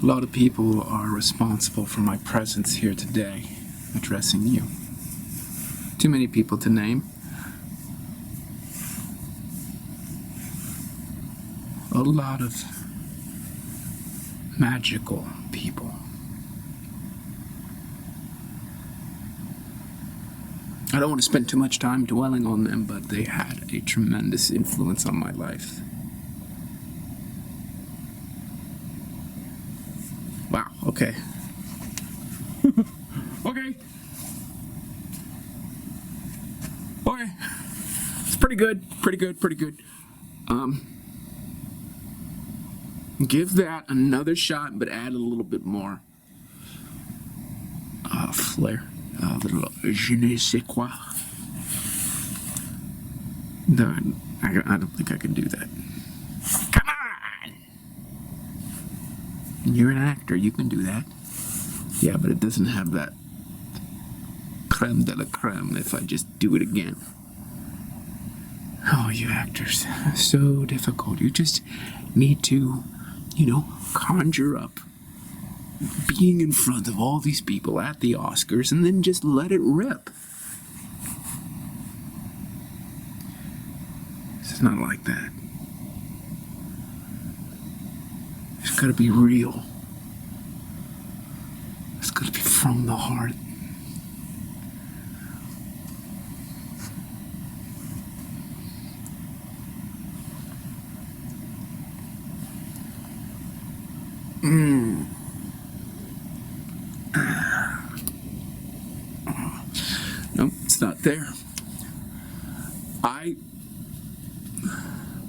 A lot of people are responsible for my presence here today, addressing you. Too many people to name. A lot of magical people. I don't want to spend too much time dwelling on them, but they had a tremendous influence on my life. Wow, okay. Okay. It's pretty good. Give that another shot, but add a little bit more flair. A little je ne sais quoi. No, I don't think I can do that. Come on! You're an actor, you can do that. Yeah, but it doesn't have that creme de la creme if I just do it again. Oh, you actors, so difficult. You just need to, conjure up being in front of all these people at the Oscars and then just let it rip. It's not like that. It's gotta be real. It's gotta be from the heart. Nope, it's not there. I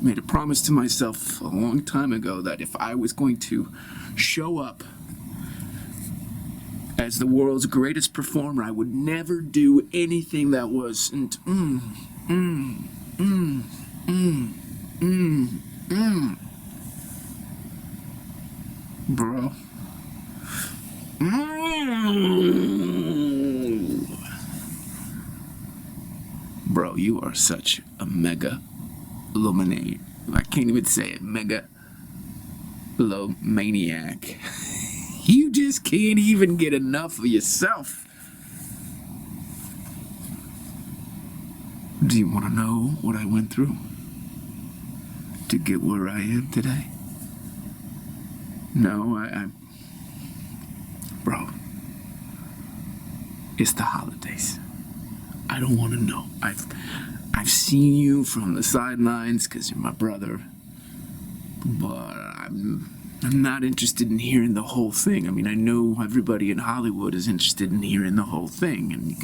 made a promise to myself a long time ago that if I was going to show up as the world's greatest performer, I would never do anything that wasn't bro. Bro, you are such a mega luminate. I can't even say it. Mega maniac. You just can't even get enough of yourself. Do you want to know what I went through to get where I am today? No, bro, it's the holidays. I don't want to know. I've seen you from the sidelines because you're my brother, but I'm not interested in hearing the whole thing. I mean, I know everybody in Hollywood is interested in hearing the whole thing, and you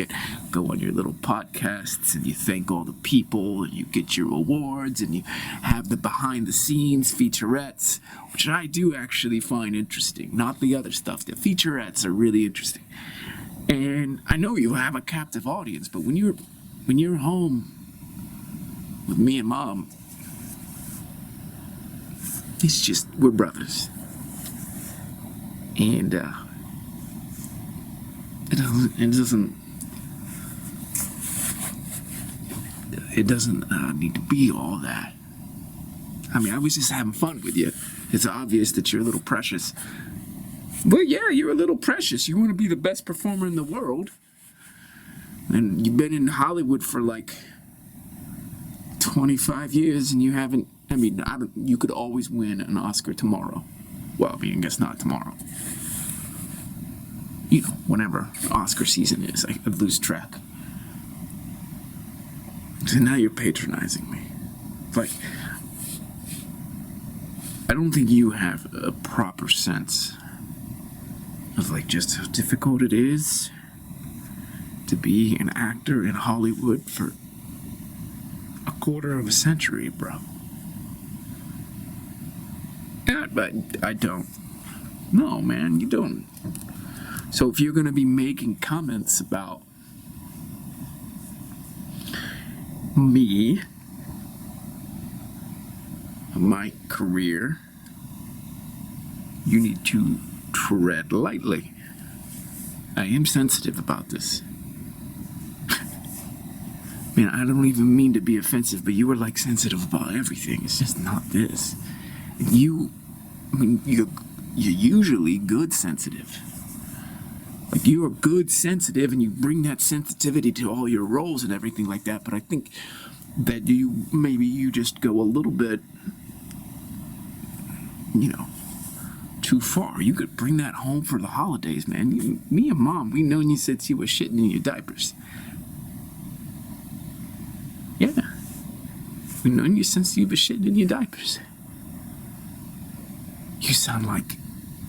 go on your little podcasts and you thank all the people and you get your awards and you have the behind-the-scenes featurettes, which I do actually find interesting. Not the other stuff. The featurettes are really interesting. And I know you have a captive audience, but when you're home with me and Mom, it's just, we're brothers. And it doesn't need to be all that. I mean, I was just having fun with you. It's obvious that you're a little precious. But yeah, you're a little precious. You want to be the best performer in the world. And you've been in Hollywood for like 25 years and you haven't, you could always win an Oscar tomorrow. Well, I guess not tomorrow. Whenever Oscar season is, I lose track. So now you're patronizing me. Like, I don't think you have a proper sense of just how difficult it is to be an actor in Hollywood for a quarter of a century, bro. Yeah, but I don't. No, man, you don't. So if you're gonna be making comments about me, my career, you need to tread lightly. I am sensitive about this. Man, I don't even mean to be offensive, but you are sensitive about everything. It's just not this. You're you're usually good sensitive. Like, you're good sensitive and you bring that sensitivity to all your roles and everything like that, but I think that you just go a little bit, too far. You could bring that home for the holidays, man. Me and Mom, we known you since you were shitting in your diapers. Yeah. We known you since you were shitting in your diapers. You sound like,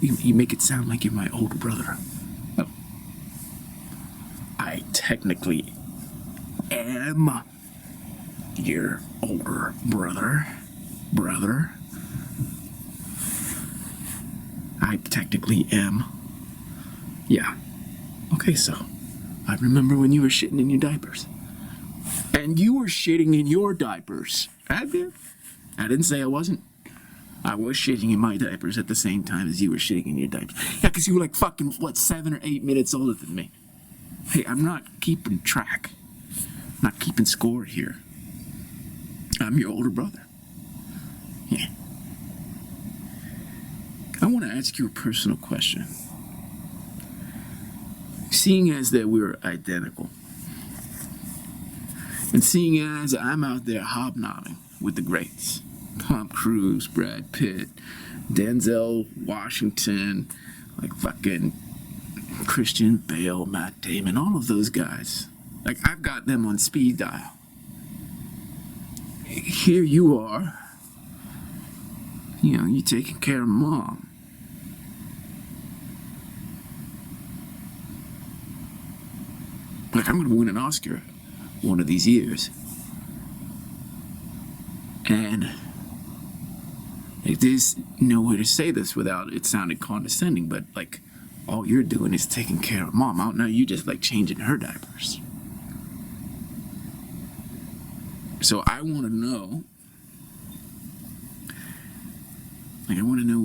you make it sound like you're my older brother. Oh. I technically am your older brother. I technically am. Yeah. Okay, so I remember when you were shitting in your diapers. And you were shitting in your diapers. I didn't say I wasn't. I was shitting in my diapers at the same time as you were shitting in your diapers. Yeah, because you were like fucking, 7 or 8 minutes older than me. Hey, I'm not keeping track. I'm not keeping score here. I'm your older brother. Yeah. I want to ask you a personal question. Seeing as that we're identical, and seeing as I'm out there hobnobbing with the greats, Tom Cruise, Brad Pitt, Denzel Washington, like fucking Christian Bale, Matt Damon, all of those guys. Like, I've got them on speed dial. Here you are, you taking care of Mom. Like, I'm gonna win an Oscar one of these years. And there's no way to say this without it sounding condescending, but like, all you're doing is taking care of Mom. Out now, you just like changing her diapers. So I want to know,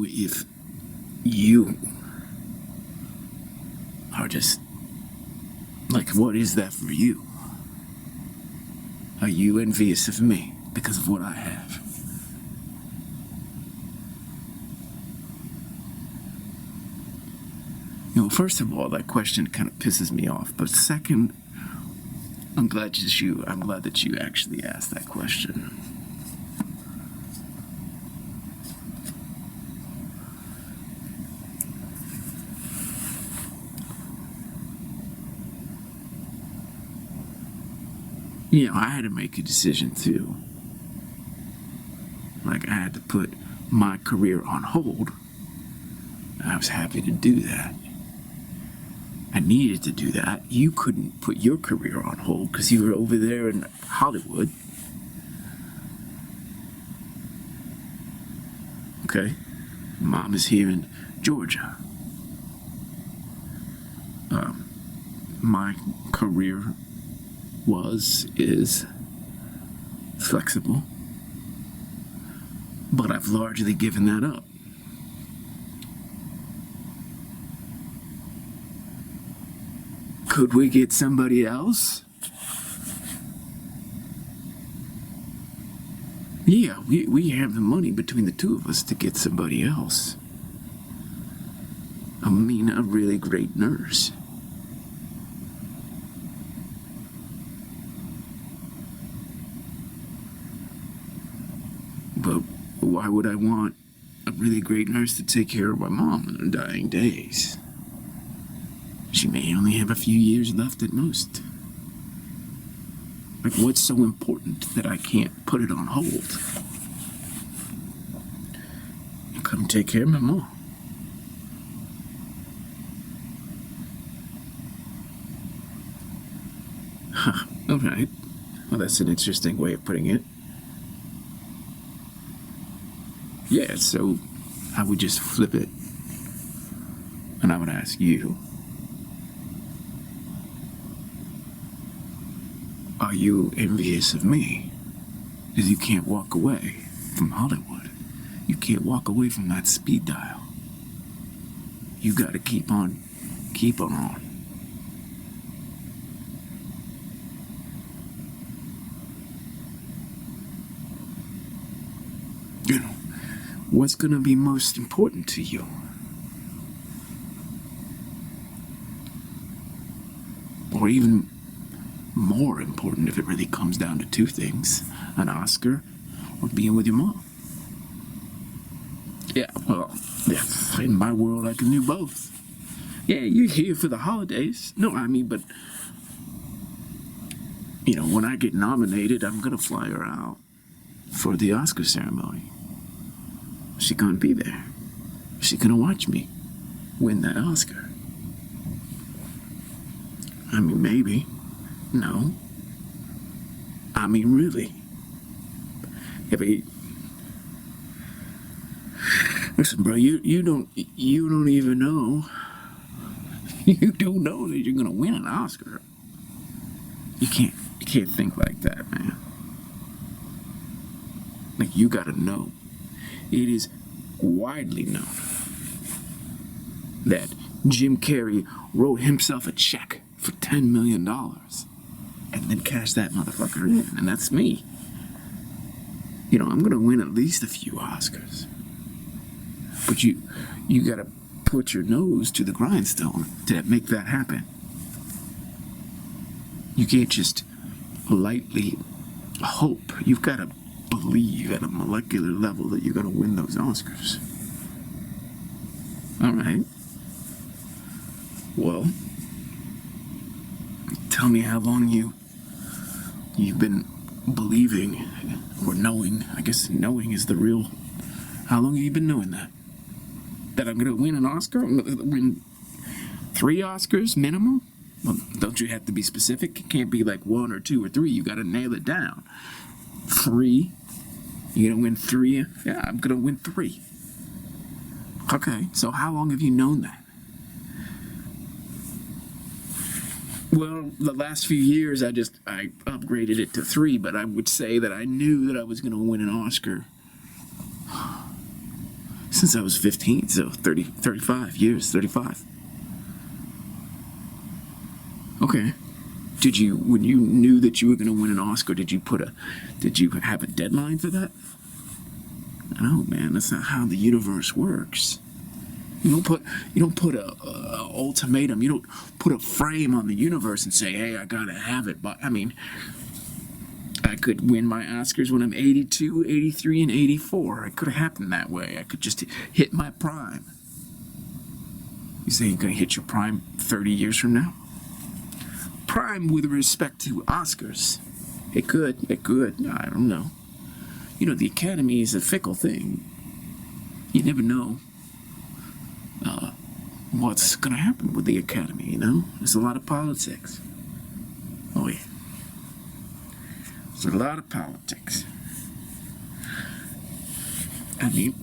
if you are just, like, what is that for you? Are you envious of me because of what I have? First of all, that question kind of pisses me off. But second, I'm glad that you actually asked that question. I had to make a decision too. Like, I had to put my career on hold. I was happy to do that. I needed to do that. You couldn't put your career on hold because you were over there in Hollywood. Okay? Mom is here in Georgia. My career is flexible, but I've largely given that up. Could we get somebody else? Yeah, we have the money between the two of us to get somebody else. I mean, a really great nurse. But why would I want a really great nurse to take care of my mom in her dying days? She may only have a few years left at most. Like, what's so important that I can't put it on hold? Come take care of my mom. Huh, alright. Well, that's an interesting way of putting it. Yeah, so I would just flip it. And I would ask you, are you envious of me? Because you can't walk away from Hollywood. You can't walk away from that speed dial. You gotta keep on. What's gonna be most important to you? Or even more important if it really comes down to two things: an Oscar or being with your mom. Yeah, well, yeah, in my world I can do both. Yeah, you're here for the holidays. No, I mean, but, you know, when I get nominated, I'm gonna fly her out for the Oscar ceremony. She gonna be there. She gonna watch me win that Oscar. I mean, maybe. No. I mean, really. Yeah, but listen, bro, you don't even know. You don't know that you're gonna win an Oscar. You can't think like that, man. Like, you gotta know. It is widely known that Jim Carrey wrote himself a check for $10 million and then cashed that motherfucker in, and that's me. You know, I'm gonna win at least a few Oscars. But you gotta put your nose to the grindstone to make that happen. You can't just lightly hope. You've gotta believe at a molecular level that you're gonna win those Oscars. All right. Well, tell me how long you've been believing or knowing. I guess knowing is the real. How long have you been knowing that? That I'm gonna win an Oscar? Win 3 Oscars minimum? Well, don't you have to be specific? It can't be like 1 or 2 or 3. You gotta nail it down. 3. You're gonna win 3? Yeah, I'm gonna win 3. Okay, so how long have you known that? Well, the last few years I upgraded it to 3, but I would say that I knew that I was gonna win an Oscar since I was 15, so 35 years, 35. Okay. When you knew that you were going to win an Oscar, did you have a deadline for that? No, man, that's not how the universe works. You don't put a ultimatum. You don't put a frame on the universe and say, hey, I gotta have it. But I mean, I could win my Oscars when I'm 82, 83, and 84. It could have happened that way. I could just hit my prime. You say you're gonna hit your prime 30 years from now? Prime with respect to Oscars. It could. I don't know. You know, the Academy is a fickle thing. You never know what's gonna happen with the Academy, you know? There's a lot of politics. Oh, yeah. There's a lot of politics. I mean,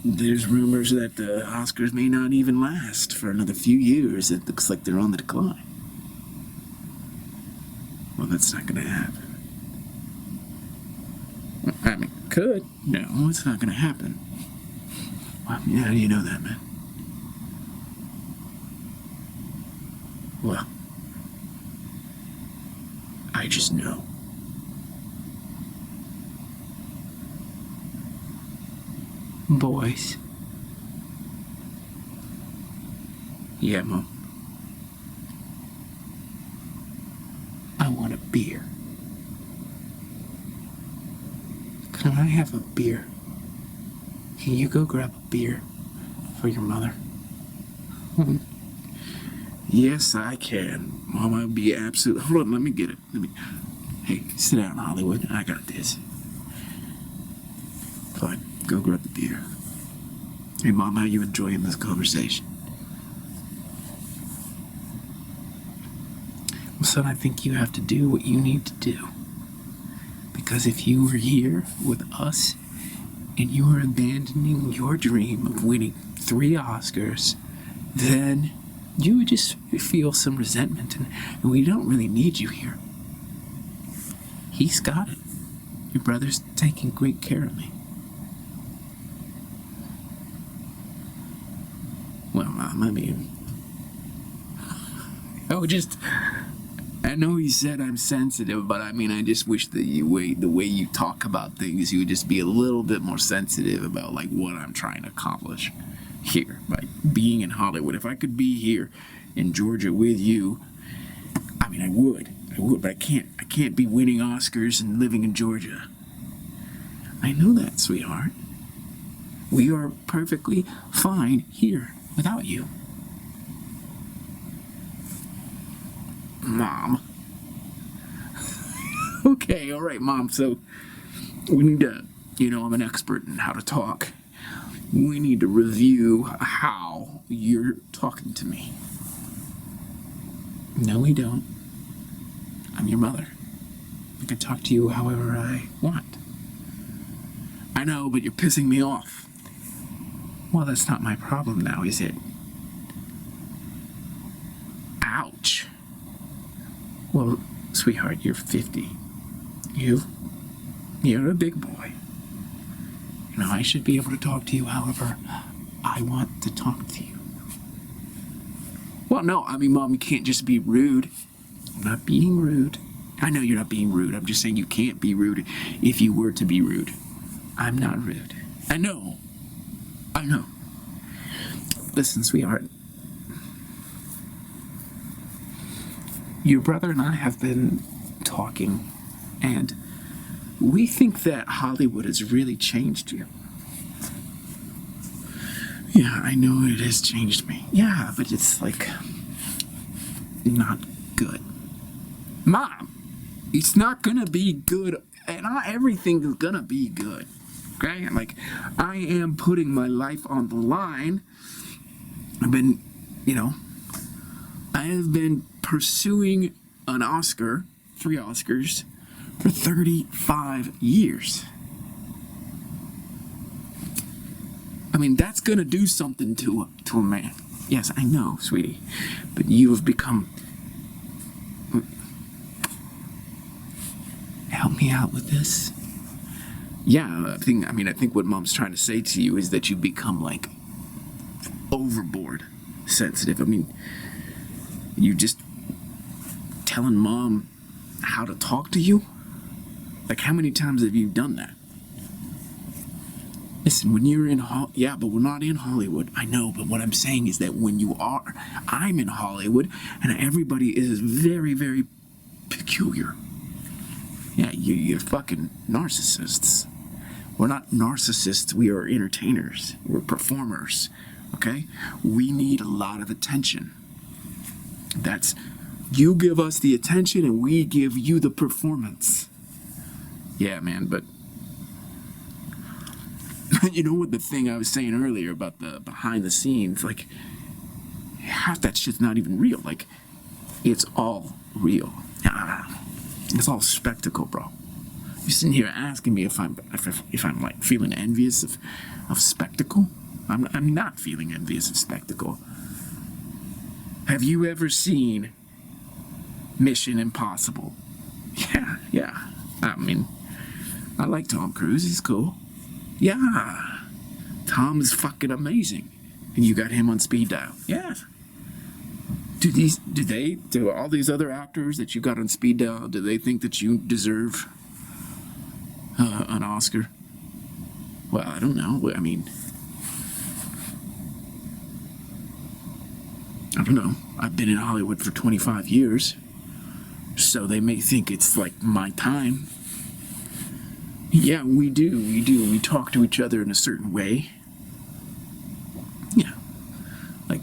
there's rumors that the Oscars may not even last for another few years. It looks like they're on the decline. Well, that's not gonna happen. I mean, could. No, it's not gonna happen. Well, yeah, how do you know that, man? Well, I just know. Boys. Yeah, Mom. I want a beer. Can I have a beer? Can you go grab a beer for your mother? Yes, I can. Mom, I'd be absolutely... Hold on, let me get it. Hey, sit down, Hollywood. I got this. Fine, go grab the beer. Hey, Mom, how you enjoying this conversation? Well, son, I think you have to do what you need to do. Because if you were here with us and you were abandoning your dream of winning 3 Oscars, then you would just feel some resentment, and we don't really need you here. He's got it. Your brother's taking great care of me. Well, Mom, I mean, I know he said I'm sensitive, but I mean, I just wish that the way you talk about things, you would just be a little bit more sensitive about, like, what I'm trying to accomplish here by being in Hollywood. If I could be here in Georgia with you, I mean, I would, but I can't be winning Oscars and living in Georgia. I know that, sweetheart. We are perfectly fine here without you. Mom. Okay, all right, Mom, so we need to, I'm an expert in how to talk. We need to review how you're talking to me. No, we don't. I'm your mother. I can talk to you however I want. I know, but you're pissing me off. Well, that's not my problem now, is it? Ouch. Well, sweetheart, you're 50. You're a big boy. I should be able to talk to you however I want to talk to you. Well, no, Mom, you can't just be rude. I'm not being rude. I know you're not being rude. I'm just saying you can't be rude if you were to be rude. I'm not rude. I know. Listen, sweetheart. Your brother and I have been talking, and we think that Hollywood has really changed you. Yeah, I know it has changed me. Yeah, but it's not good. Mom, it's not gonna be good, and not everything is gonna be good. Okay? I am putting my life on the line. I have been pursuing an Oscar, 3 Oscars, for 35 years. That's gonna do something to a man. Yes, I know, sweetie. But you have become... Help me out with this. Yeah, I think what Mom's trying to say to you is that you become, overboard sensitive. You just telling Mom how to talk to you? How many times have you done that? Listen, when you're in yeah, but we're not in Hollywood. I know, but what I'm saying is that when I'm in Hollywood, and everybody is very, very peculiar. Yeah, you're fucking narcissists. We're not narcissists, we are entertainers. We're performers, okay? We need a lot of attention. You give us the attention and we give you the performance. Yeah, man, but you know what the thing I was saying earlier about the behind the scenes, half that shit's not even real. It's all real. It's all spectacle, bro. You're sitting here asking me if I'm feeling envious of spectacle. I'm not feeling envious of spectacle. Have you ever seen Mission Impossible? Yeah. I like Tom Cruise. He's cool. Yeah. Tom is fucking amazing. And you got him on speed dial. Yeah. Do all these other actors that you got on speed dial, do they think that you deserve an Oscar? Well, I don't know. I don't know. I've been in Hollywood for 25 years, so they may think it's my time. Yeah, we do. We talk to each other in a certain way. Yeah.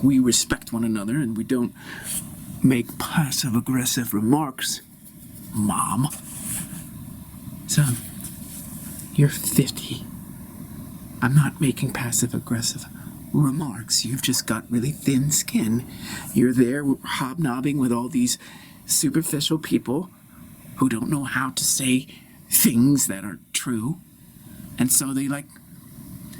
We respect one another and we don't make passive-aggressive remarks, Mom. Son, you're 50. I'm not making passive-aggressive remarks. You've just got really thin skin. You're there hobnobbing with all these superficial people who don't know how to say things that are true. And so they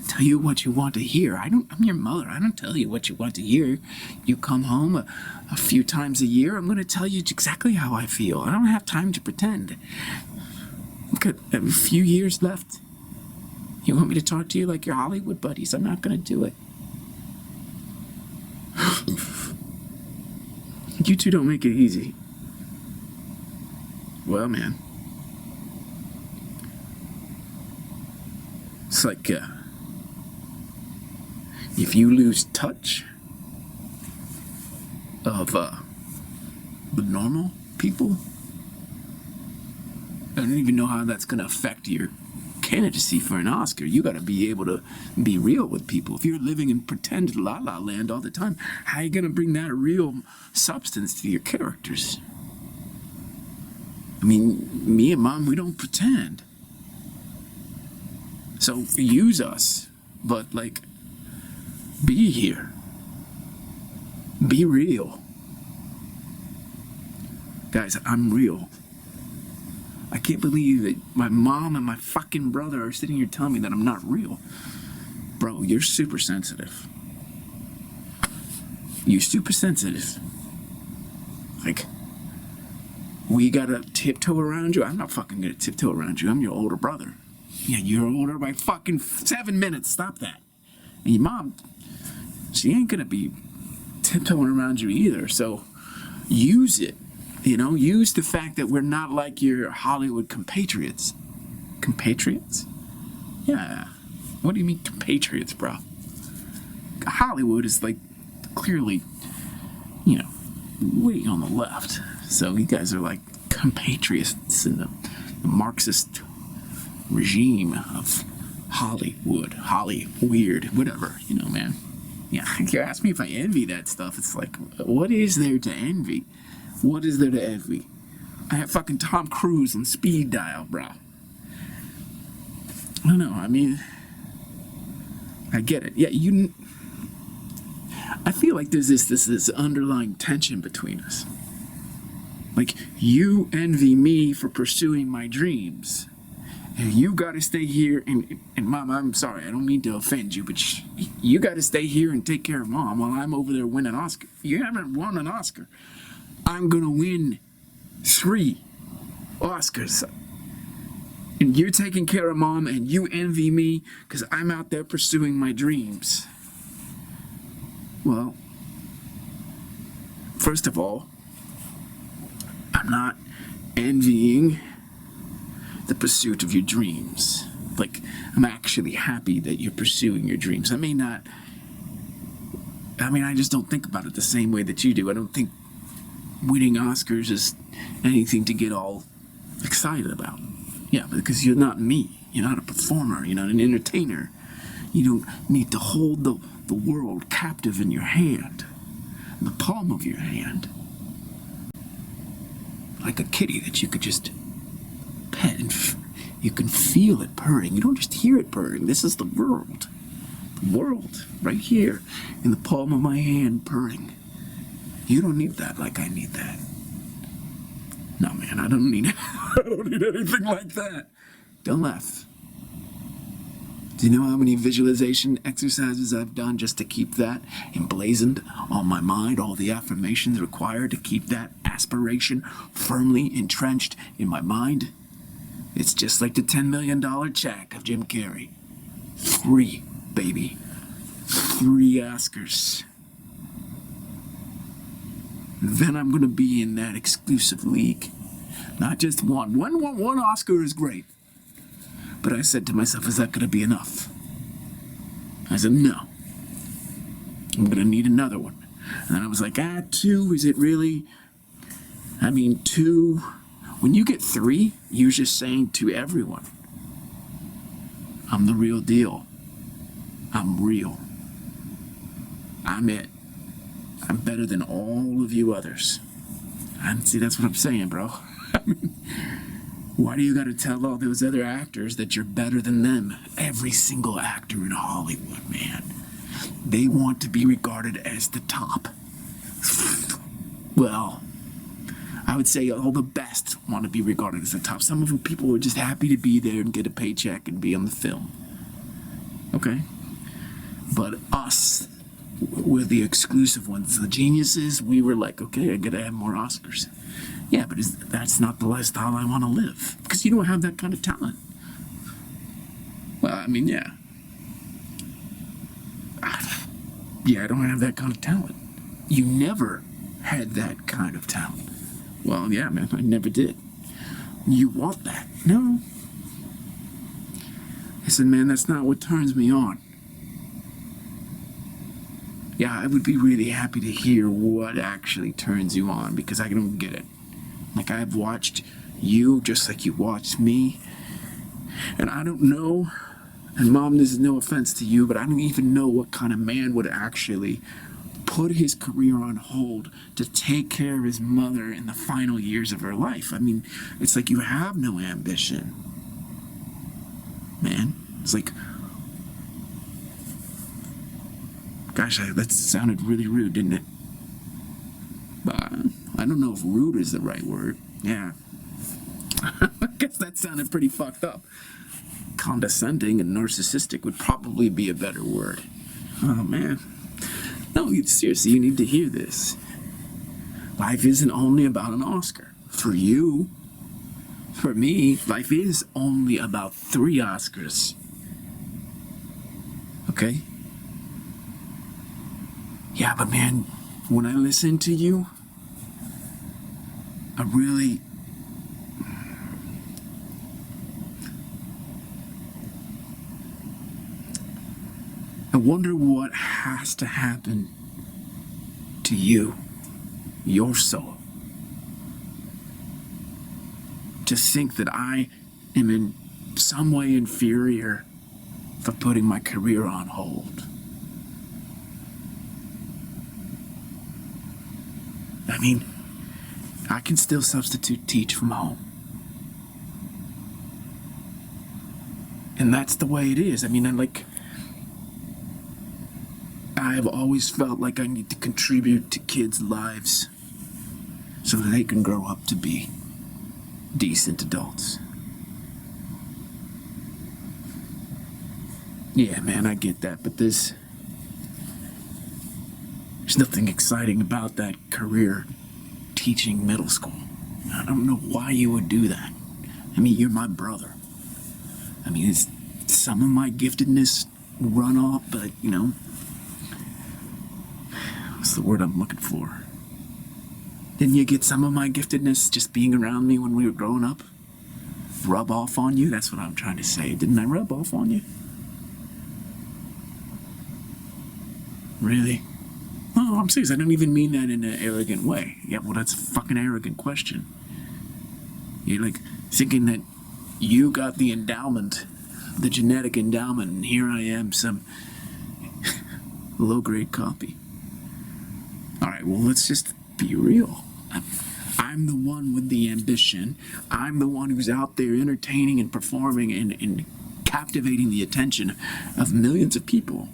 tell you what you want to hear. I'm your mother. I don't tell you what you want to hear. You come home a few times a year, I'm going to tell you exactly how I feel. I don't have time to pretend. I've got a few years left. You want me to talk to you like your Hollywood buddies? I'm not going to do it. You two don't make it easy. Well, man. It's if you lose touch of the normal people. I don't even know how that's going to affect your candidacy for an Oscar. You got to be able to be real with people. If you're living in pretend la la land all the time, how are you going to bring that real substance to your characters? I mean, me and Mom, we don't pretend. So use us, but like, be here. Be real. Guys, I'm real. I can't believe that my mom and my fucking brother are sitting here telling me that I'm not real. Bro, you're super sensitive. You're super sensitive. Like, we gotta tiptoe around you? I'm not fucking gonna tiptoe around you. I'm your older brother. Yeah, you're older by fucking 7 minutes. Stop that. And your mom, she ain't gonna be tiptoeing around you either. So use it. You know, use the fact that we're not like your Hollywood compatriots. Compatriots? Yeah. What do you mean compatriots, bro? Hollywood is like clearly, you know, way on the left. So you guys are like compatriots in the Marxist regime of Hollywood. Weird, whatever, you know, man. Yeah, you ask me if I envy that stuff. It's like, what is there to envy? What is there to envy? I have fucking Tom Cruise on speed dial, bro. I don't know. I mean, I get it. Yeah, I feel like there's this underlying tension between us. Like, you envy me for pursuing my dreams. And you gotta stay here, and Mom, I'm sorry, I don't mean to offend you, but you gotta stay here and take care of Mom while I'm over there winning an Oscar. You haven't won an Oscar. I'm gonna win 3 Oscars. And you're taking care of Mom, and you envy me because I'm out there pursuing my dreams. Well, first of all, I'm not envying the pursuit of your dreams. Like, I'm actually happy that you're pursuing your dreams. I just don't think about it the same way that you do. I don't think winning Oscars is anything to get all excited about. Yeah, because you're not me. You're not a performer. You're not an entertainer. You don't need to hold the world captive in your hand, in the palm of your hand. Like a kitty that you could just pet and you can feel it purring. You don't just hear it purring. This is the world. The world, right here, in the palm of my hand, purring. You don't need that like I need that. No, man, I don't need anything like that. Don't laugh. Do you know how many visualization exercises I've done just to keep that emblazoned on my mind? All the affirmations required to keep that aspiration firmly entrenched in my mind? It's just like the $10 million check of Jim Carrey. 3, baby. 3 Oscars. Then I'm going to be in that exclusive league. Not just one. One Oscar is great. But I said to myself, is that going to be enough? I said, no. I'm going to need another one. And then I was like, 2, is it really? 2. When you get 3, you're just saying to everyone, I'm the real deal. I'm real. I'm it. I'm better than all of you others. And see, that's what I'm saying, bro. Why do you gotta tell all those other actors that you're better than them? Every single actor in Hollywood, man. They want to be regarded as the top. Well, I would say all the best want to be regarded as the top. Some of them people are just happy to be there and get a paycheck and be on the film. Okay? But us, we're the exclusive ones. The geniuses, we were like, okay, I gotta have more Oscars. Yeah, but that's not the lifestyle I want to live. Because you don't have that kind of talent. Well, yeah. Yeah, I don't have that kind of talent. You never had that kind of talent. Well, yeah, man, I never did. You want that? No. I said, man, that's not what turns me on. Yeah, I would be really happy to hear what actually turns you on, because I don't get it. Like, I've watched you just like you watched me. And I don't know, and Mom, this is no offense to you, but I don't even know what kind of man would actually put his career on hold to take care of his mother in the final years of her life. I mean, it's like you have no ambition, man. It's like, gosh, that sounded really rude, didn't it? But I don't know if rude is the right word. Yeah. I guess that sounded pretty fucked up. Condescending and narcissistic would probably be a better word. Oh, man. No, seriously, you need to hear this. Life isn't only about an Oscar. For you, for me, life is only about 3 Oscars. Okay? Yeah, but man, when I listen to you, I really... I wonder what has to happen to you, your soul, to think that I am in some way inferior for putting my career on hold. I mean, I can still substitute teach from home. And that's the way it is. I mean, I've always felt like I need to contribute to kids' lives so that they can grow up to be decent adults. Yeah, man, I get that, but there's nothing exciting about that career teaching middle school. I don't know why you would do that. I mean, you're my brother. I mean, it's some of my giftedness run off, but, you know, what's the word I'm looking for? Didn't you get some of my giftedness just being around me when we were growing up? Rub off on you? That's what I'm trying to say. Didn't I rub off on you? Really? Oh, I'm serious. I don't even mean that in an arrogant way. Yeah, well, that's a fucking arrogant question. You're like thinking that you got the endowment, the genetic endowment, and here I am, some low-grade copy. All right, well, let's just be real. I'm the one with the ambition. I'm the one who's out there entertaining and performing and captivating the attention of millions of people.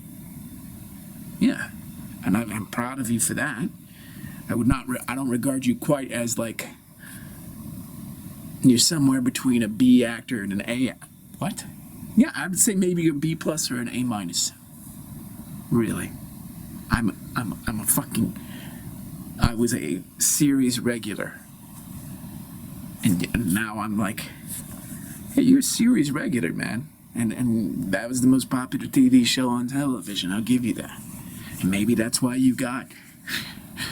Yeah, and I'm proud of you for that. I don't regard you quite as like you're somewhere between a B actor and an A. What? Yeah, I would say maybe a B plus or an A minus. Really, I'm a fucking. I was a series regular, and now I'm like, hey, you're a series regular, man, and that was the most popular TV show on television. I'll give you that. And maybe that's why you got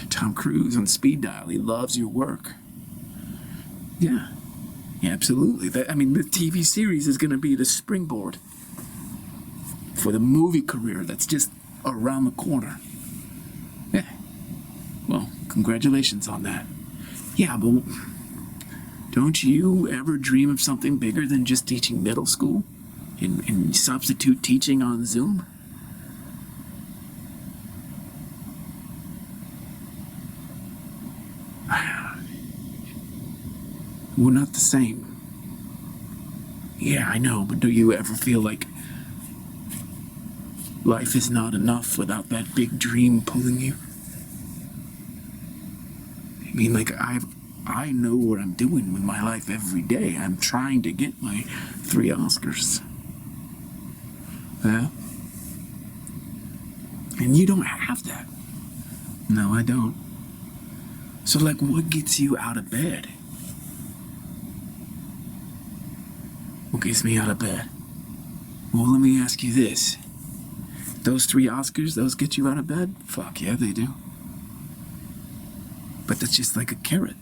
Tom Cruise on speed dial. He loves your work. Yeah, absolutely. The TV series is going to be the springboard for the movie career that's just around the corner. Yeah. Well, congratulations on that. Yeah, but don't you ever dream of something bigger than just teaching middle school and substitute teaching on Zoom? We're not the same. Yeah, I know, but do you ever feel like life is not enough without that big dream pulling you? I mean, like, I know what I'm doing with my life every day. I'm trying to get my 3 Oscars. Yeah? And you don't have that. No, I don't. So, like, what gets you out of bed? What gets me out of bed? Well, let me ask you this. Those 3 Oscars, those get you out of bed? Fuck yeah, they do. But that's just like a carrot.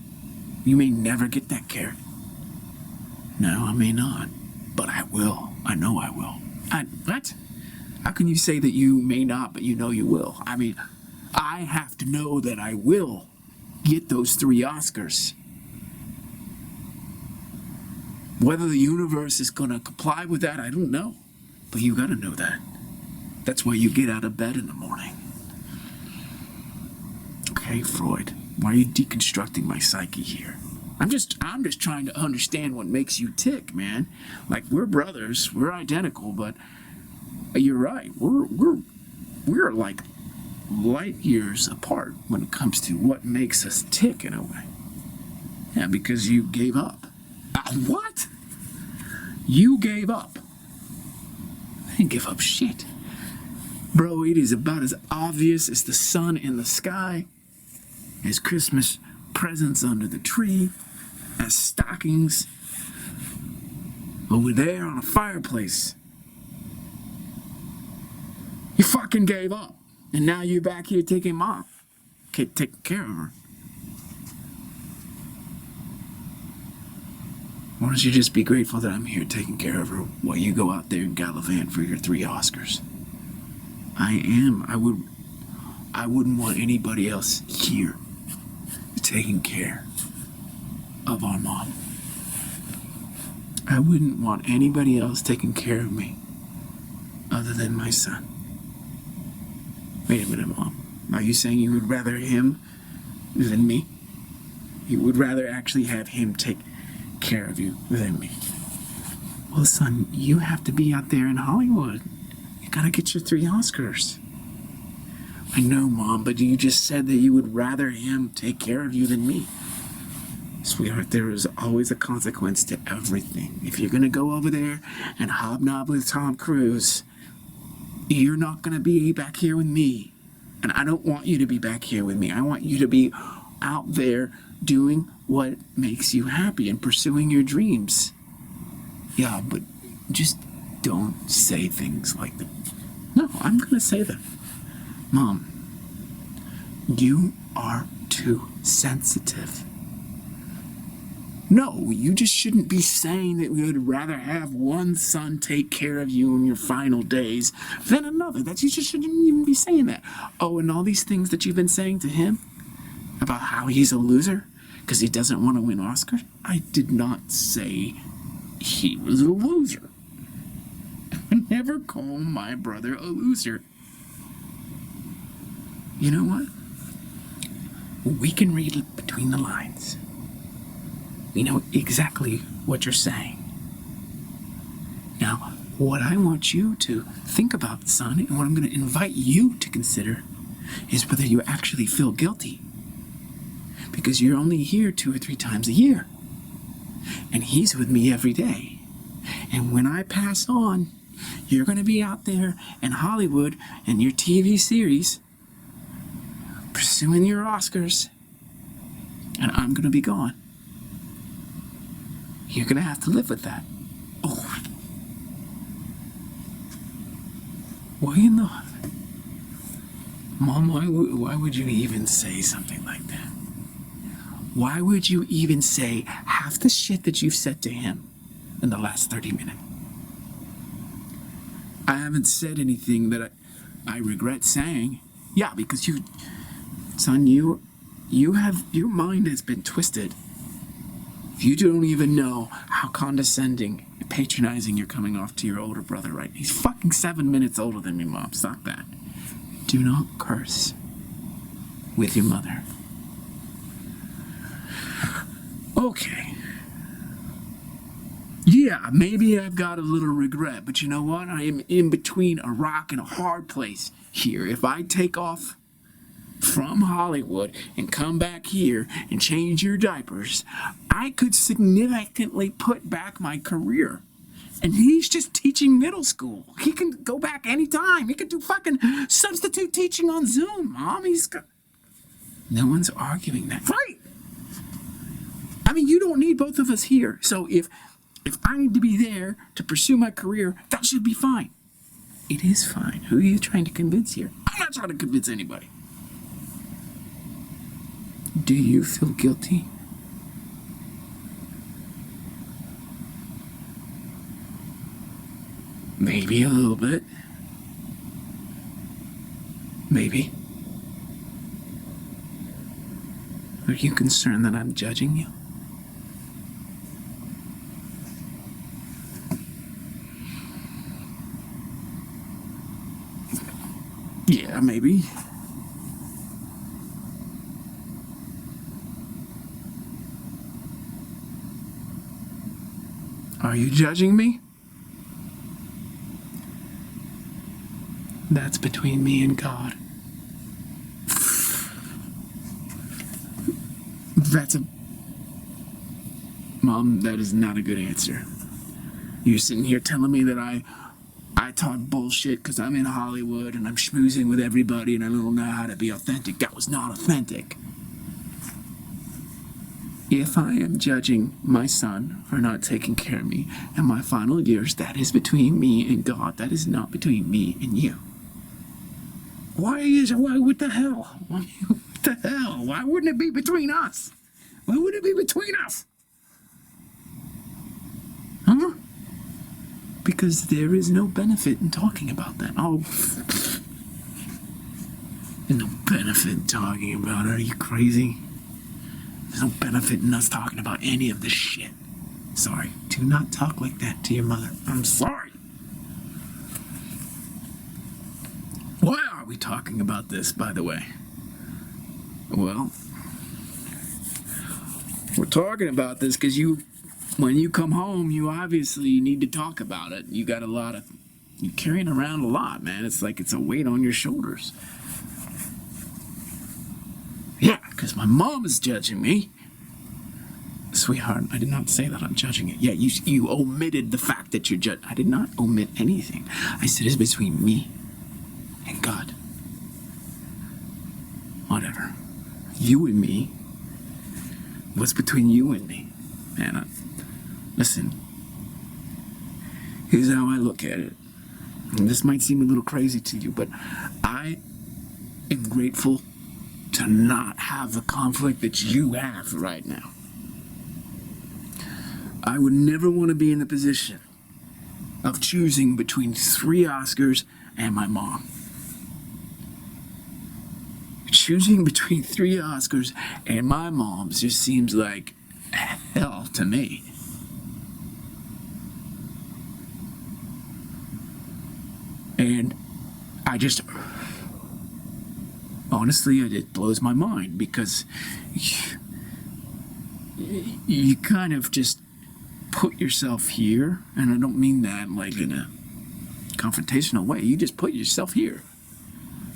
You may never get that carrot. No, I may not. But I will. I know I will. What? How can you say that you may not, but you know you will? I mean, I have to know that I will get those 3 Oscars. Whether the universe is going to comply with that, I don't know. But you got to know that. That's why you get out of bed in the morning. Okay, Freud, why are you deconstructing my psyche here? I'm just trying to understand what makes you tick, man. Like, we're brothers, we're identical, but you're right. We're like light years apart when it comes to what makes us tick in a way. Yeah, because you gave up. What? You gave up. I didn't give up shit. Bro, it is about as obvious as the sun in the sky, as Christmas presents under the tree, as stockings over there on a fireplace. You fucking gave up. And now you're back here taking Mom. Taking care of her. Why don't you just be grateful that I'm here taking care of her while you go out there and gallivant for your 3 Oscars? I am. I wouldn't want anybody else here taking care of our mom. I wouldn't want anybody else taking care of me other than my son. Wait a minute, Mom. Are you saying you would rather him than me? You would rather actually have him take care of you than me? Well, son, you have to be out there in Hollywood. You gotta get your 3 Oscars. I know, Mom, but you just said that you would rather him take care of you than me. Sweetheart, there is always a consequence to everything. If you're gonna go over there and hobnob with Tom Cruise, you're not gonna be back here with me. And I don't want you to be back here with me. I want you to be out there doing what makes you happy and pursuing your dreams. Yeah, but just don't say things like that. No, I'm gonna say them. Mom, you are too sensitive. No, you just shouldn't be saying that we would rather have one son take care of you in your final days than another. You just shouldn't even be saying that. Oh, and all these things that you've been saying to him about how he's a loser because he doesn't want to win Oscars. I did not say he was a loser. I never call my brother a loser. You know what? We can read it between the lines. We know exactly what you're saying. Now, what I want you to think about, son, and what I'm going to invite you to consider is whether you actually feel guilty. Because you're only here 2 or 3 times a year. And he's with me every day. And when I pass on, you're going to be out there in Hollywood and your TV series pursuing your Oscars. And I'm going to be gone. You're going to have to live with that. Oh. Why in the... Mom, why would you even say something like that? Why would you even say half the shit that you've said to him in the last 30 minutes? I haven't said anything that I regret saying. Yeah, because you... Son, you have... Your mind has been twisted. You don't even know how condescending and patronizing you're coming off to your older brother, right? He's fucking 7 minutes older than me, Mom. Stop that. Do not curse with your mother. Okay. Yeah, maybe I've got a little regret, but you know what? I am in between a rock and a hard place here. If I take off from Hollywood and come back here and change your diapers, I could significantly put back my career. And he's just teaching middle school. He can go back anytime. He could do fucking substitute teaching on Zoom, Mom. No one's arguing that. Right! I mean, you don't need both of us here. So if I need to be there to pursue my career, that should be fine. It is fine. Who are you trying to convince here? I'm not trying to convince anybody. Do you feel guilty? Maybe a little bit. Maybe. Are you concerned that I'm judging you? Yeah, maybe. Are you judging me? That's between me and God. That's a... Mom, that is not a good answer. You're sitting here telling me that I talk bullshit because I'm in Hollywood and I'm schmoozing with everybody and I don't know how to be authentic. That was not authentic. If I am judging my son for not taking care of me in my final years, that is between me and God. That is not between me and you. Why, what the hell? What the hell? Why wouldn't it be between us? Why would it be between us? Huh? Because there is no benefit in talking about that. Oh, there's no benefit in talking about it. Are you crazy? There's no benefit in us talking about any of this shit. Sorry. Do not talk like that to your mother. I'm sorry. Why are we talking about this, by the way? Well, we're talking about this because when you come home, you obviously need to talk about it. You got you're carrying around a lot, man. It's like it's a weight on your shoulders. Yeah, because my mom is judging me. Sweetheart, I did not say that I'm judging it. Yeah, you omitted the fact that you're judging. I did not omit anything. I said it's between me and God. Whatever. You and me. What's between you and me? Man, listen. Here's how I look at it. And this might seem a little crazy to you, but I am grateful to not have the conflict that you have right now. I would never want to be in the position of choosing between 3 Oscars and my mom. Choosing between 3 Oscars and my mom just seems like hell to me. And honestly, it blows my mind because you kind of just put yourself here, and I don't mean that like in a confrontational way. You just put yourself here.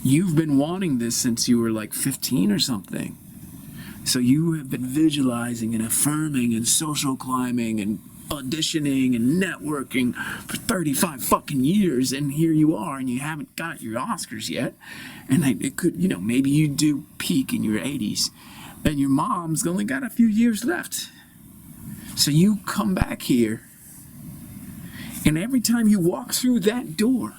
You've been wanting this since you were like 15 or something. So you have been visualizing and affirming and social climbing and auditioning and networking for 35 fucking years, and here you are, and you haven't got your Oscars yet. And it could, maybe you do peak in your 80s, and your mom's only got a few years left. So you come back here, and every time you walk through that door,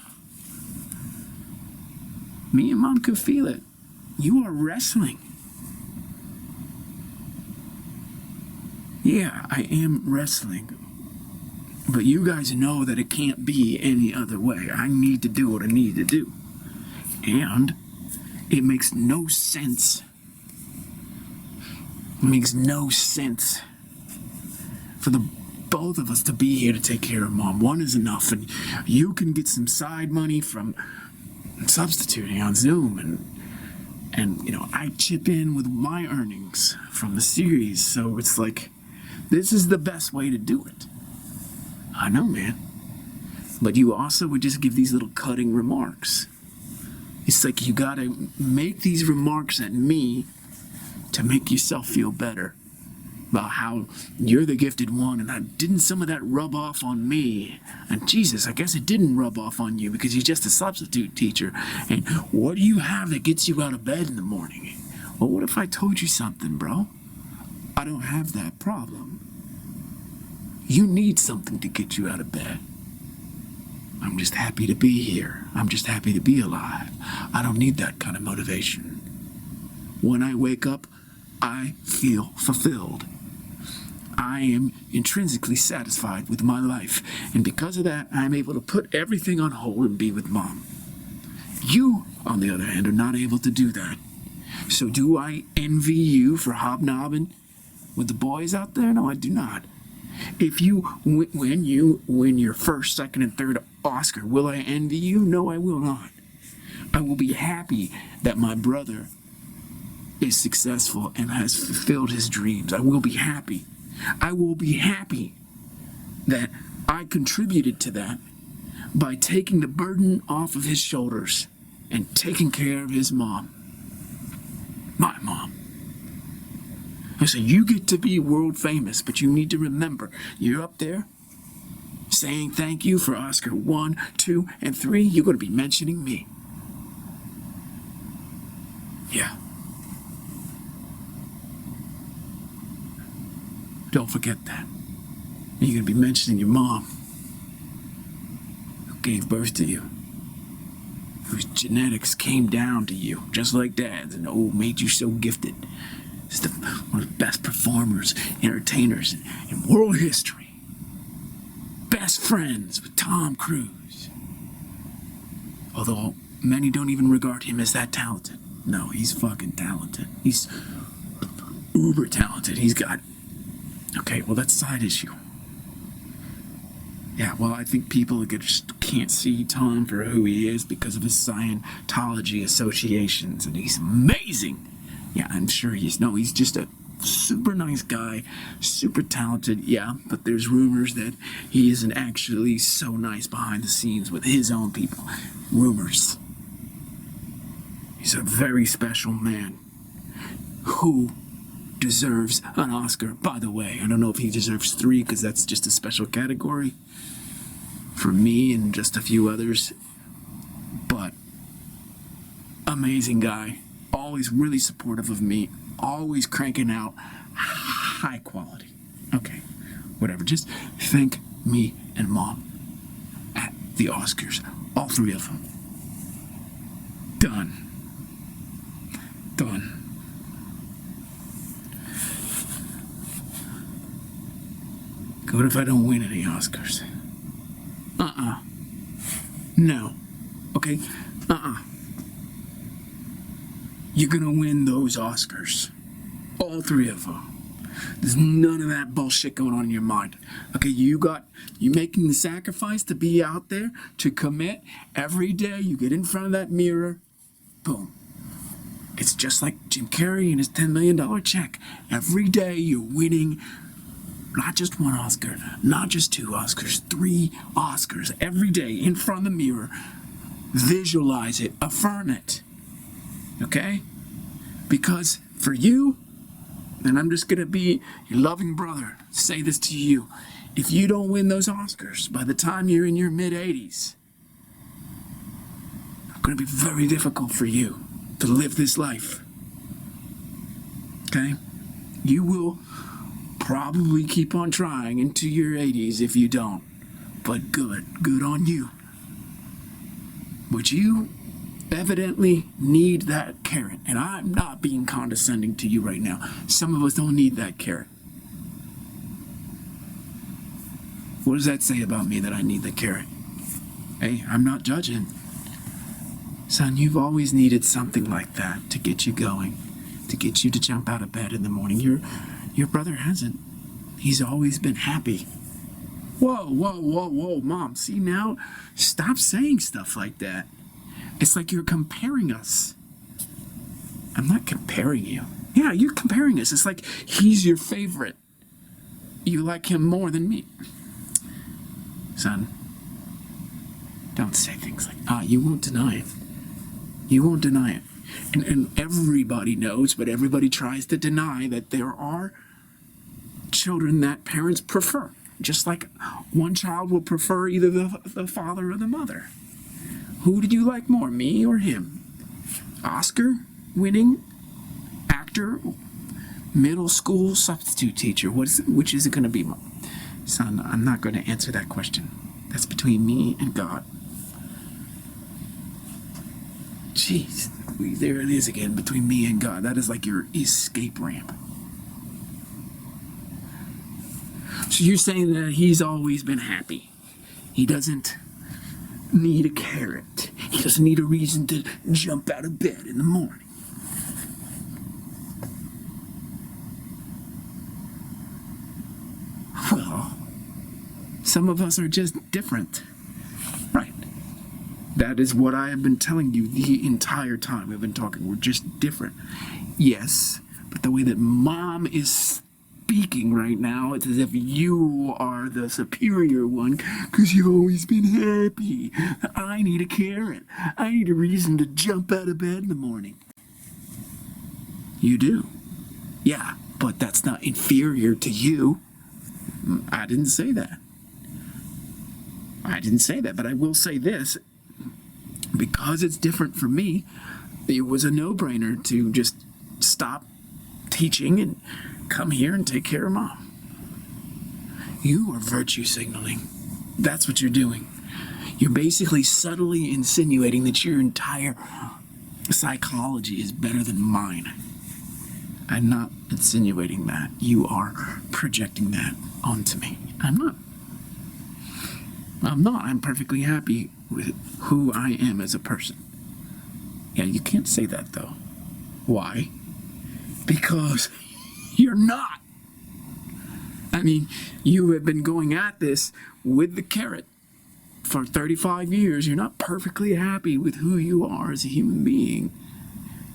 me and Mom could feel it. You are wrestling. Yeah, I am wrestling. But you guys know that it can't be any other way. I need to do what I need to do. And it makes no sense. It makes no sense for the both of us to be here to take care of Mom. One is enough, and you can get some side money from substituting on Zoom, and I chip in with my earnings from the series. So it's like, this is the best way to do it. I know, man. But you also would just give these little cutting remarks. It's like you gotta make these remarks at me to make yourself feel better about how you're the gifted one, and didn't some of that rub off on me? And Jesus, I guess it didn't rub off on you because you're just a substitute teacher. And what do you have that gets you out of bed in the morning? Well, what if I told you something, bro? I don't have that problem. You need something to get you out of bed. I'm just happy to be here. I'm just happy to be alive. I don't need that kind of motivation. When I wake up, I feel fulfilled. I am intrinsically satisfied with my life, and because of that, I'm able to put everything on hold and be with Mom. You, on the other hand, are not able to do that. So do I envy you for hobnobbing with the boys out there? No, I do not. If you win your first, second, and third Oscar, will I envy you? No, I will not. I will be happy that my brother is successful and has fulfilled his dreams. I will be happy. I will be happy that I contributed to that by taking the burden off of his shoulders and taking care of his mom. My mom. I say, you get to be world famous, but you need to remember, you're up there saying thank you for Oscar 1, 2, and 3. You're going to be mentioning me. Yeah. Don't forget that. You're going to be mentioning your mom, who gave birth to you, whose genetics came down to you, just like Dad's, and made you so gifted. It's one of the best performers, entertainers in world history. Best friends with Tom Cruise. Although many don't even regard him as that talented. No, he's fucking talented. He's uber talented. He's got... Okay, well, that's a side issue. Yeah, well, I think people just can't see Tom for who he is because of his Scientology associations, and he's amazing. Yeah, I'm sure he is. No, he's just a super nice guy, super talented, yeah, but there's rumors that he isn't actually so nice behind the scenes with his own people. Rumors. He's a very special man who deserves an Oscar. By the way, I don't know if he deserves 3 because that's just a special category for me and just a few others, but amazing guy, always really supportive of me, always cranking out high quality. Okay, whatever, just thank me and Mom at the Oscars, all 3 of them. Done. What if I don't win any Oscars? No. Okay? You're gonna win those Oscars. All 3 of them. There's none of that bullshit going on in your mind. Okay, you making the sacrifice to be out there, to commit every day. You get in front of that mirror, boom. It's just like Jim Carrey and his $10 million check. Every day you're winning not just 1 Oscar, not just 2 Oscars, 3 Oscars every day in front of the mirror. Visualize it, affirm it. Okay? Because for you, and I'm just going to be your loving brother, say this to you. If you don't win those Oscars by the time you're in your mid-80s, it's going to be very difficult for you to live this life. Okay? You will probably keep on trying into your 80s if you don't. But good on you. But you evidently need that carrot. And I'm not being condescending to you right now. Some of us don't need that carrot. What does that say about me that I need the carrot? Hey, I'm not judging. Son, you've always needed something like that to get you going, to get you to jump out of bed in the morning. Your brother hasn't. He's always been happy. Whoa, Mom. See now? Stop saying stuff like that. It's like you're comparing us. I'm not comparing you. Yeah, you're comparing us. It's like he's your favorite. You like him more than me. Son, don't say things like, you won't deny it. You won't deny it. And everybody knows, but everybody tries to deny that there are children that parents prefer. Just like one child will prefer either the father or the mother. Who did you like more, me or him? Oscar winning actor, middle school substitute teacher. Which is it going to be, Mom? Son, I'm not going to answer that question. That's between me and God. Jeez, there it is again, between me and God. That is like your escape ramp. So you're saying that he's always been happy. He doesn't need a carrot. He doesn't need a reason to jump out of bed in the morning. Well, some of us are just different. Right. That is what I have been telling you the entire time we've been talking. We're just different. Yes, but the way that Mom is speaking right now, it's as if you are the superior one because you've always been happy. I need a carrot. I need a reason to jump out of bed in the morning. You do. Yeah, but that's not inferior to you. I didn't say that. I didn't say that, but I will say this. Because it's different for me, it was a no-brainer to just stop teaching and come here and take care of Mom. You are virtue signaling. That's what you're doing. You're basically subtly insinuating that your entire psychology is better than mine. I'm not insinuating that. You are projecting that onto me. I'm not. I'm perfectly happy with who I am as a person. Yeah, you can't say that, though. Why? Because you're not. I mean, you have been going at this with the carrot for 35 years. You're not perfectly happy with who you are as a human being.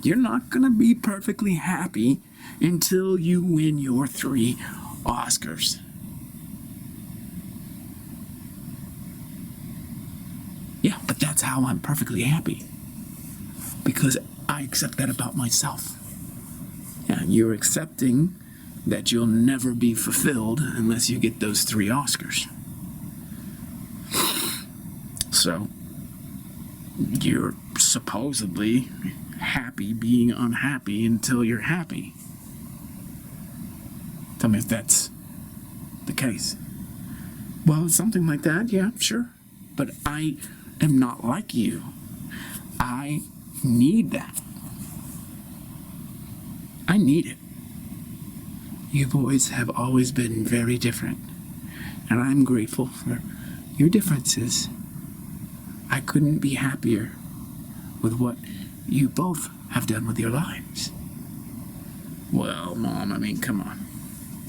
You're not going to be perfectly happy until you win your 3 Oscars. Yeah, but that's how I'm perfectly happy. Because I accept that about myself. Yeah, you're accepting that you'll never be fulfilled unless you get those 3 Oscars. So, you're supposedly happy being unhappy until you're happy. Tell me if that's the case. Well, something like that, yeah, sure. But I am not like you. I need that. I need it. You boys have always been very different, and I'm grateful for your differences. I couldn't be happier with what you both have done with your lives. Well, Mom, I mean, come on.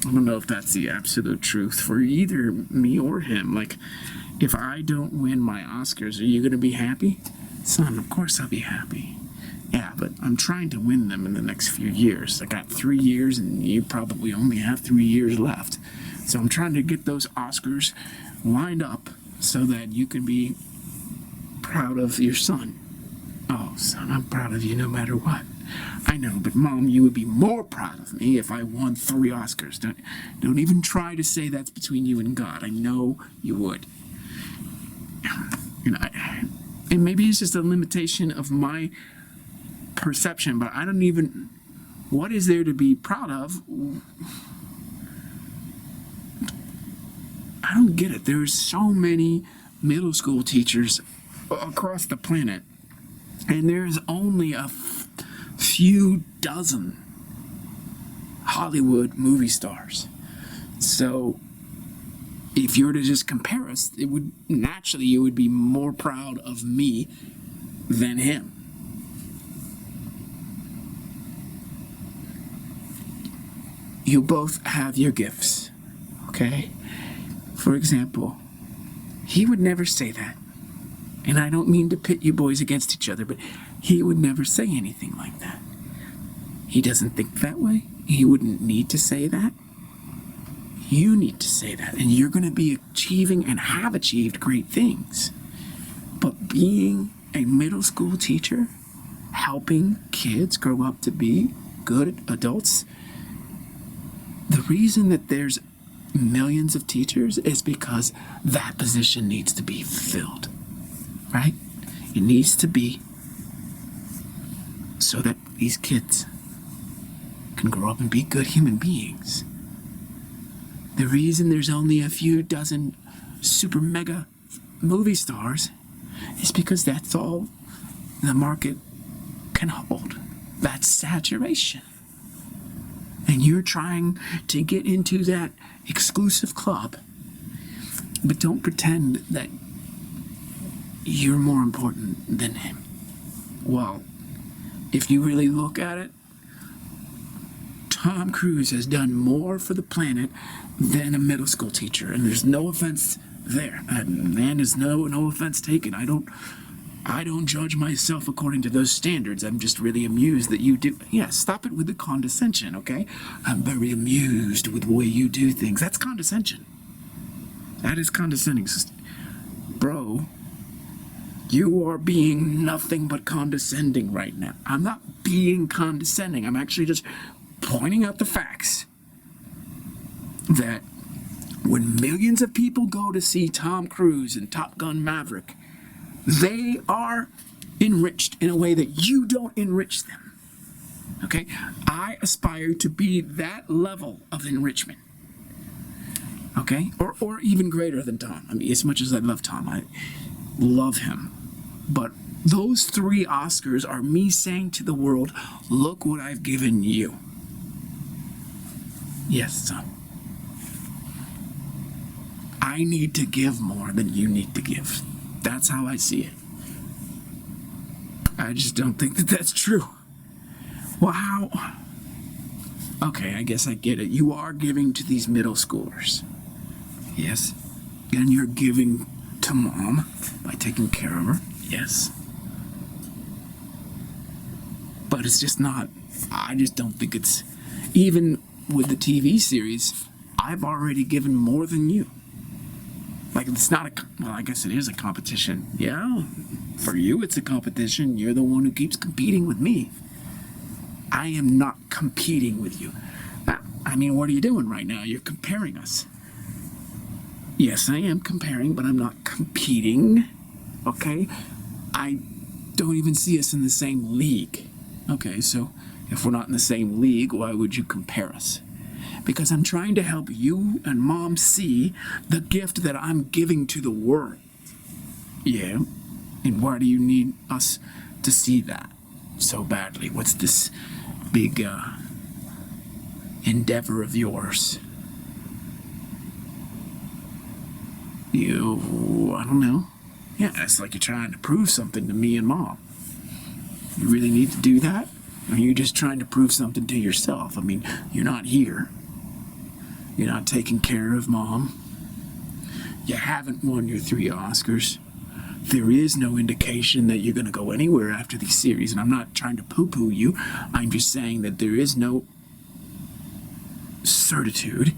I don't know if that's the absolute truth for either me or him. Like, if I don't win my Oscars, are you going to be happy? Son, of course I'll be happy. Yeah, but I'm trying to win them in the next few years. I got 3 years, and you probably only have 3 years left. So I'm trying to get those Oscars lined up so that you can be proud of your son. Oh, son, I'm proud of you no matter what. I know, but Mom, you would be more proud of me if I won 3 Oscars. Don't even try to say that's between you and God. I know you would. And maybe it's just a limitation of my perception, but I don't even... What is there to be proud of? I don't get it. There's so many middle school teachers across the planet, and there's only a few dozen Hollywood movie stars. So if you were to just compare us, it would naturally, you would be more proud of me than him. You both have your gifts, okay? For example, he would never say that. And I don't mean to pit you boys against each other, but he would never say anything like that. He doesn't think that way. He wouldn't need to say that. You need to say that, and you're going to be achieving and have achieved great things. But being a middle school teacher, helping kids grow up to be good adults, the reason that there's millions of teachers is because that position needs to be filled, right? It needs to be so that these kids can grow up and be good human beings. The reason there's only a few dozen super mega movie stars is because that's all the market can hold. That's saturation. And you're trying to get into that exclusive club, but don't pretend that you're more important than him. Well, if you really look at it, Tom Cruise has done more for the planet than a middle school teacher, and there's no offense there. And there's no offense taken. I don't I don't judge myself according to those standards. I'm just really amused that you do. Yeah, stop it with the condescension, okay? I'm very amused with the way you do things. That's condescension. That is condescending. Bro, you are being nothing but condescending right now. I'm not being condescending. I'm actually just pointing out the facts that when millions of people go to see Tom Cruise and Top Gun Maverick, they are enriched in a way that you don't enrich them. Okay? I aspire to be that level of enrichment. Okay? Or even greater than Tom. I mean, as much as I love Tom, I love him. But those 3 Oscars are me saying to the world, look what I've given you. Yes, son. I need to give more than you need to give. That's how I see it. I just don't think that that's true. Well, how? Okay, I guess I get it. You are giving to these middle schoolers. Yes. And you're giving to mom by taking care of her. Yes. But it's just not, I just don't think it's, even with the TV series, I've already given more than you. Like, it's not well, I guess it is a competition. Yeah, for you it's a competition. You're the one who keeps competing with me. I am not competing with you. I mean, what are you doing right now? You're comparing us. Yes, I am comparing, but I'm not competing. Okay? I don't even see us in the same league. Okay, so if we're not in the same league, why would you compare us? Because I'm trying to help you and mom see the gift that I'm giving to the world. Yeah? And why do you need us to see that so badly? What's this big endeavor of yours? I don't know. Yeah, it's like you're trying to prove something to me and mom. You really need to do that? Or are you just trying to prove something to yourself? I mean, you're not here. You're not taking care of mom. You haven't won your 3 Oscars. There is no indication that you're going to go anywhere after these series, and I'm not trying to poo-poo you. I'm just saying that there is no certitude.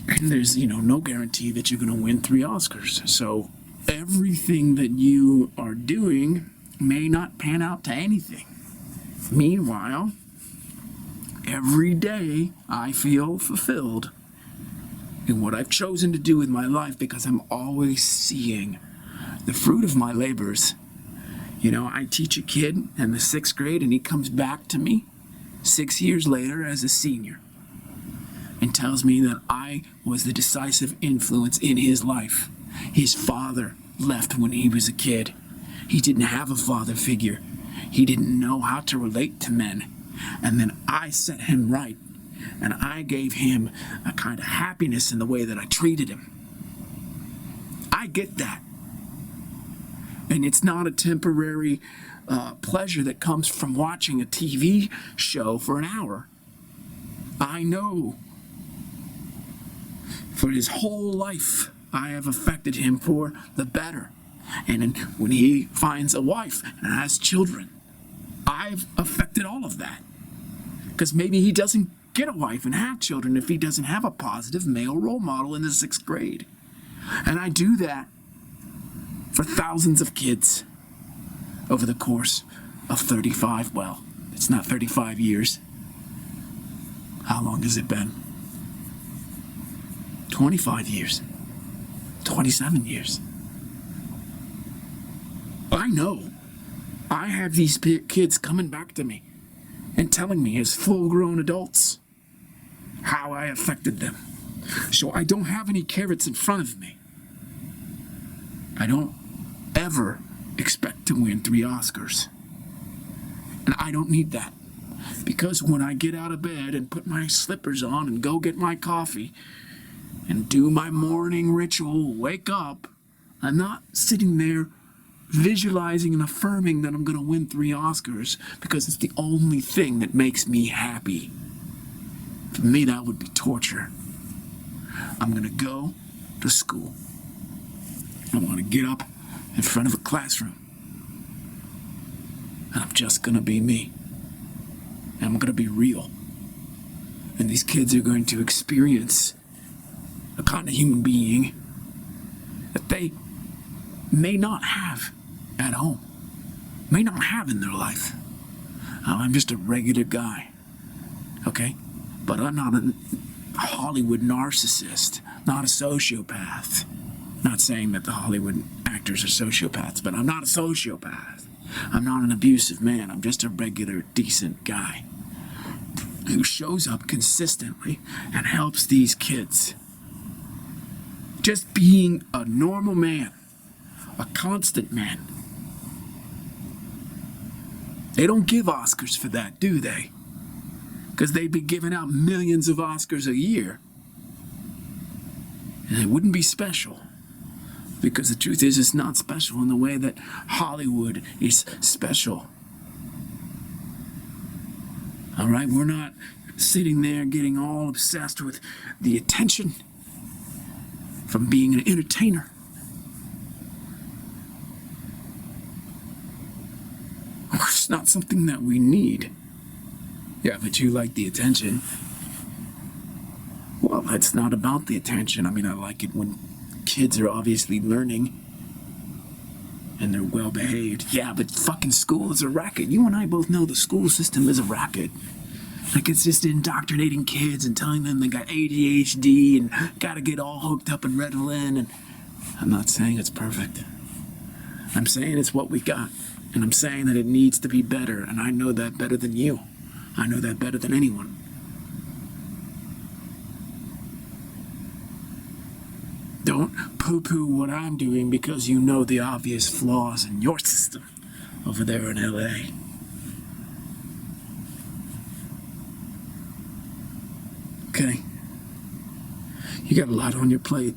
And there's, no guarantee that you're going to win 3 Oscars. So everything that you are doing may not pan out to anything. Meanwhile, every day I feel fulfilled in what I've chosen to do with my life because I'm always seeing the fruit of my labors. I teach a kid in the 6th grade and he comes back to me 6 years later as a senior and tells me that I was the decisive influence in his life. His father left when he was a kid. He didn't have a father figure. He didn't know how to relate to men. And then I set him right, and I gave him a kind of happiness in the way that I treated him. I get that. And it's not a temporary pleasure that comes from watching a TV show for an hour. I know. For his whole life, I have affected him for the better. And when he finds a wife and has children, I've affected all of that. Because maybe he doesn't get a wife and have children if he doesn't have a positive male role model in the 6th grade. And I do that for thousands of kids over the course of 35, well, it's not 35 years. How long has it been? 25 years. 27 years. I know. I have these kids coming back to me and telling me as full-grown adults how I affected them. So I don't have any carrots in front of me. I don't ever expect to win 3 Oscars. And I don't need that. Because when I get out of bed and put my slippers on and go get my coffee and do my morning ritual, wake up, I'm not sitting there visualizing and affirming that I'm going to win 3 Oscars because it's the only thing that makes me happy. For me, that would be torture. I'm going to go to school. I want to get up in front of a classroom. And I'm just going to be me. And I'm going to be real. And these kids are going to experience a kind of human being that they may not have at home, may not have in their life. I'm just a regular guy, okay? But I'm not a Hollywood narcissist, not a sociopath. Not saying that the Hollywood actors are sociopaths, but I'm not a sociopath. I'm not an abusive man. I'm just a regular, decent guy who shows up consistently and helps these kids. Just being a normal man, a constant man. They don't give Oscars for that, do they? Because they'd be giving out millions of Oscars a year. And it wouldn't be special. Because the truth is, it's not special in the way that Hollywood is special. All right? We're not sitting there getting all obsessed with the attention from being an entertainer. It's not something that we need. Yeah, but you like the attention. Well, it's not about the attention. I mean, I like it when kids are obviously learning and they're well behaved. Yeah, but fucking school is a racket. You and I both know the school system is a racket. Like, it's just indoctrinating kids and telling them they got ADHD and gotta get all hooked up in Ritalin. And I'm not saying it's perfect. I'm saying it's what we got. And I'm saying that it needs to be better. And I know that better than you. I know that better than anyone. Don't poo-poo what I'm doing because you know the obvious flaws in your system over there in LA. Okay? You got a lot on your plate.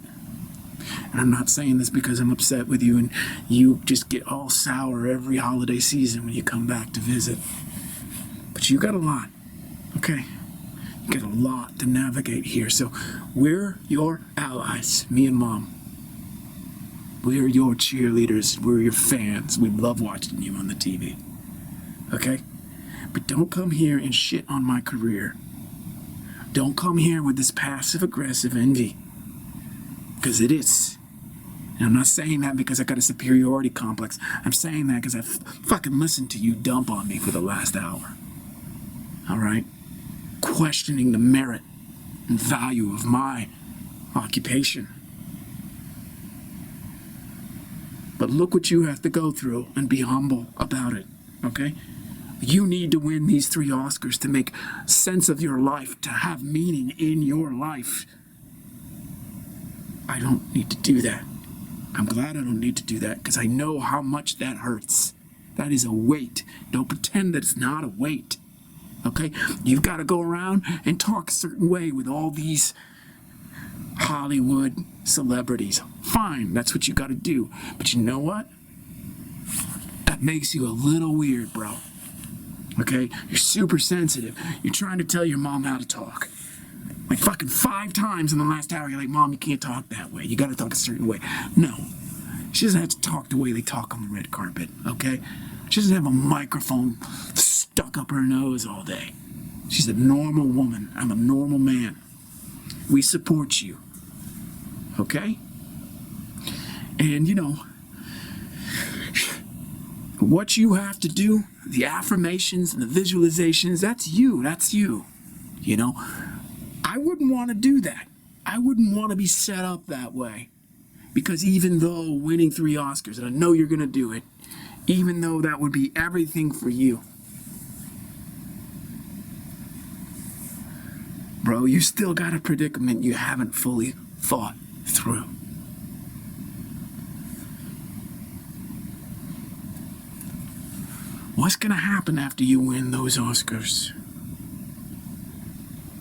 And I'm not saying this because I'm upset with you and you just get all sour every holiday season when you come back to visit. But you got a lot, okay? You got a lot to navigate here. So we're your allies, me and Mom. We're your cheerleaders. We're your fans. We love watching you on the TV, okay? But don't come here and shit on my career. Don't come here with this passive-aggressive envy. Because it is. And I'm not saying that because I got a superiority complex. I'm saying that because I fucking listened to you dump on me for the last hour. All right? Questioning the merit and value of my occupation. But look what you have to go through and be humble about it, okay? You need to win these 3 Oscars to make sense of your life, to have meaning in your life. I don't need to do that. I'm glad I don't need to do that because I know how much that hurts. That is a weight. Don't pretend that it's not a weight. Okay? You've got to go around and talk a certain way with all these Hollywood celebrities. Fine, that's what you got to do. But you know what? That makes you a little weird, bro. Okay? You're super sensitive. You're trying to tell your mom how to talk. Like fucking 5 times in the last hour, you're like, Mom, you can't talk that way. You got to talk a certain way. No. She doesn't have to talk the way they talk on the red carpet, okay? She doesn't have a microphone stuck up her nose all day. She's a normal woman. I'm a normal man. We support you, okay? And, you know, what you have to do, the affirmations and the visualizations, that's you. That's you, you know? I wouldn't want to do that. I wouldn't want to be set up that way. Because even though winning 3 Oscars, and I know you're going to do it, even though that would be everything for you, bro, you still got a predicament you haven't fully thought through. What's going to happen after you win those Oscars?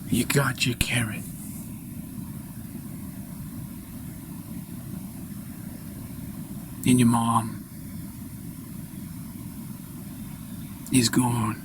You got your carrot. And your mom is gone.